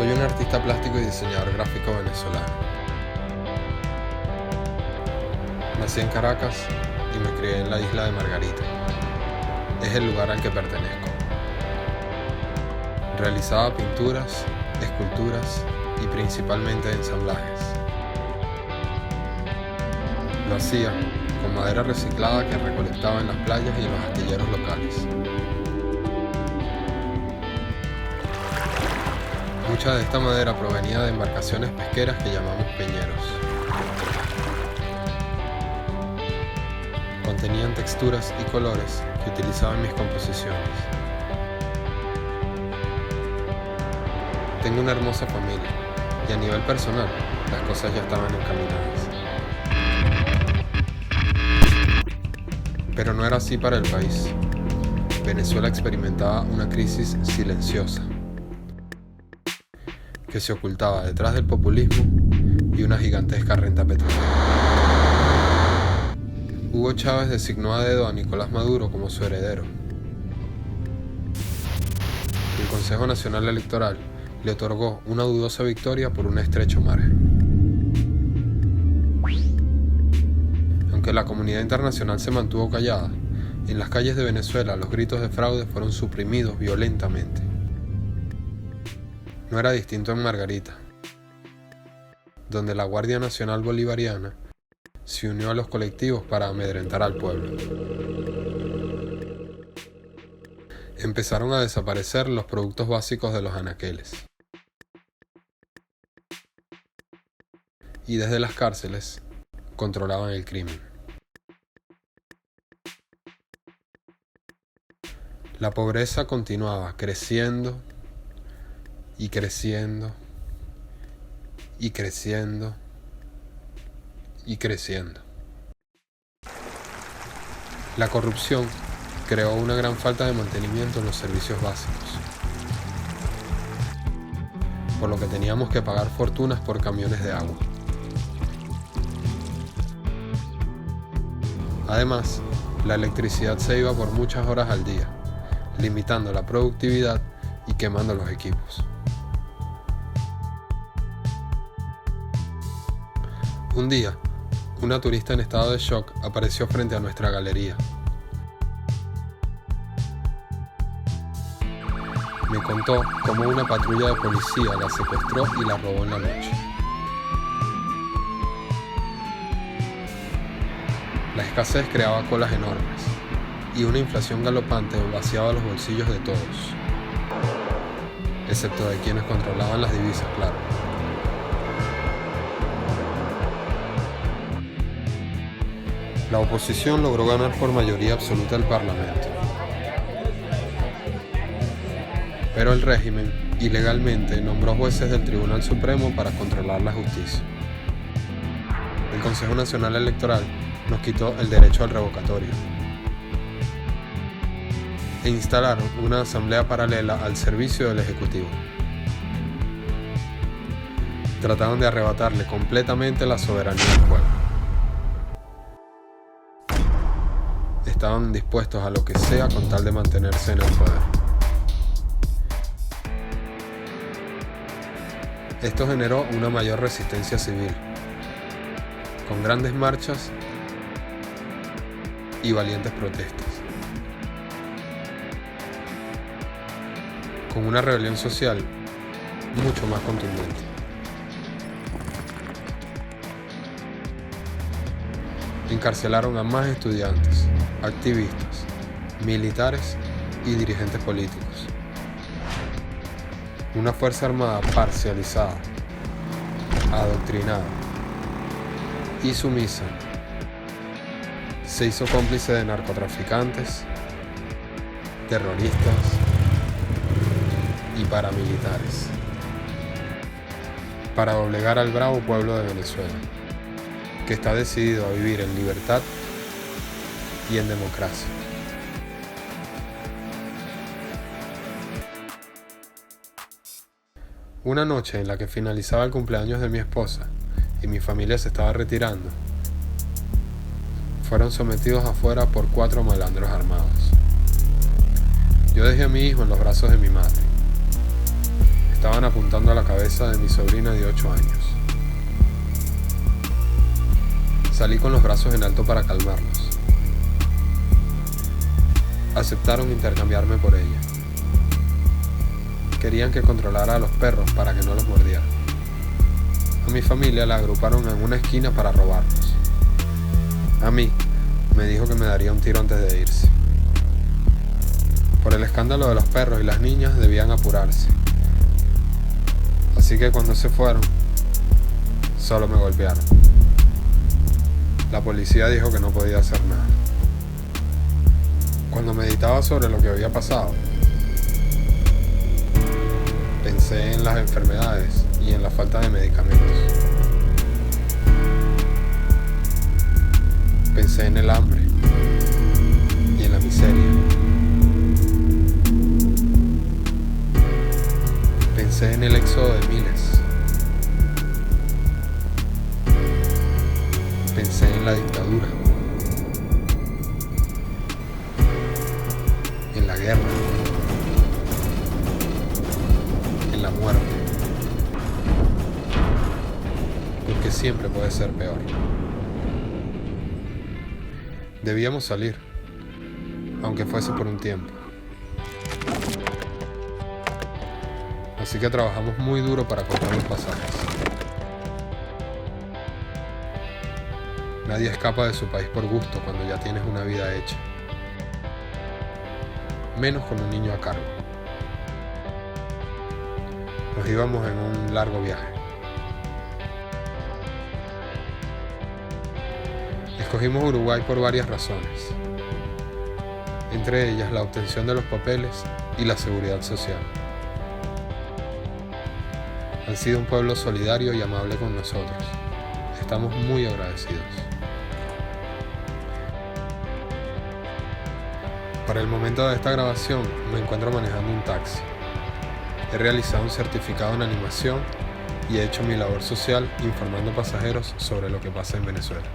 Soy un artista plástico y diseñador gráfico venezolano. Nací en Caracas y me crié en la isla de Margarita. Es el lugar al que pertenezco. Realizaba pinturas, esculturas y principalmente ensamblajes. Lo hacía con madera reciclada que recolectaba en las playas y en los astilleros locales. Mucha de esta madera provenía de embarcaciones pesqueras que llamamos peñeros. Contenían texturas y colores que utilizaba en mis composiciones. Tengo una hermosa familia y a nivel personal las cosas ya estaban encaminadas. Pero no era así para el país. Venezuela experimentaba una crisis silenciosa que se ocultaba detrás del populismo y una gigantesca renta petrolera. Hugo Chávez designó a dedo a Nicolás Maduro como su heredero. El Consejo Nacional Electoral le otorgó una dudosa victoria por un estrecho margen. Aunque la comunidad internacional se mantuvo callada, en las calles de Venezuela los gritos de fraude fueron suprimidos violentamente. No era distinto en Margarita, donde la Guardia Nacional Bolivariana se unió a los colectivos para amedrentar al pueblo. Empezaron a desaparecer los productos básicos de los anaqueles. Y desde las cárceles controlaban el crimen. La pobreza continuaba creciendo y creciendo y creciendo y creciendo. La corrupción creó una gran falta de mantenimiento en los servicios básicos, por lo que teníamos que pagar fortunas por camiones de agua. Además, la electricidad se iba por muchas horas al día, limitando la productividad y quemando los equipos. Un día, una turista en estado de shock apareció frente a nuestra galería. Me contó cómo una patrulla de policía la secuestró y la robó en la noche. La escasez creaba colas enormes y una inflación galopante vaciaba los bolsillos de todos, excepto de quienes controlaban las divisas, claro. La oposición logró ganar por mayoría absoluta el Parlamento. Pero el régimen, ilegalmente, nombró jueces del Tribunal Supremo para controlar la justicia. El Consejo Nacional Electoral nos quitó el derecho al revocatorio e instalaron una asamblea paralela al servicio del Ejecutivo. Trataron de arrebatarle completamente la soberanía al pueblo. Estaban dispuestos a lo que sea con tal de mantenerse en el poder. Esto generó una mayor resistencia civil, con grandes marchas y valientes protestas, con una rebelión social mucho más contundente. Encarcelaron a más estudiantes, activistas, militares y dirigentes políticos. Una fuerza armada parcializada, adoctrinada y sumisa se hizo cómplice de narcotraficantes, terroristas y paramilitares para doblegar al bravo pueblo de Venezuela, que está decidido a vivir en libertad y en democracia. Una noche en la que finalizaba el cumpleaños de mi esposa y mi familia se estaba retirando, fueron sometidos afuera por 4 malandros armados. Yo dejé a mi hijo en los brazos de mi madre. estaban apuntando a la cabeza de mi sobrina de 8 años. Salí con los brazos en alto para calmarlos. Aceptaron intercambiarme por ella. Querían que controlara a los perros para que no los mordieran. A mi familia la agruparon en una esquina para robarlos. A mí me dijo que me daría un tiro antes de irse. Por el escándalo de los perros y las niñas debían apurarse. Así que cuando se fueron, solo me golpearon. La policía dijo que no podía hacer nada. Cuando meditaba sobre lo que había pasado, pensé en las enfermedades y en la falta de medicamentos. Pensé en el hambre y en la miseria. Pensé en el éxodo de miles. Pensé en la dictadura, en la guerra, en la muerte, porque siempre puede ser peor. Debíamos salir, aunque fuese por un tiempo. Así que trabajamos muy duro para comprar los pasajes. Nadie escapa de su país por gusto cuando ya tienes una vida hecha. Menos con un niño a cargo. Nos íbamos en un largo viaje. Escogimos Uruguay por varias razones, entre ellas la obtención de los papeles y la seguridad social. Han sido un pueblo solidario y amable con nosotros. Estamos muy agradecidos. Para el momento de esta grabación me encuentro manejando un taxi. He realizado un certificado en animación y he hecho mi labor social informando pasajeros sobre lo que pasa en Venezuela.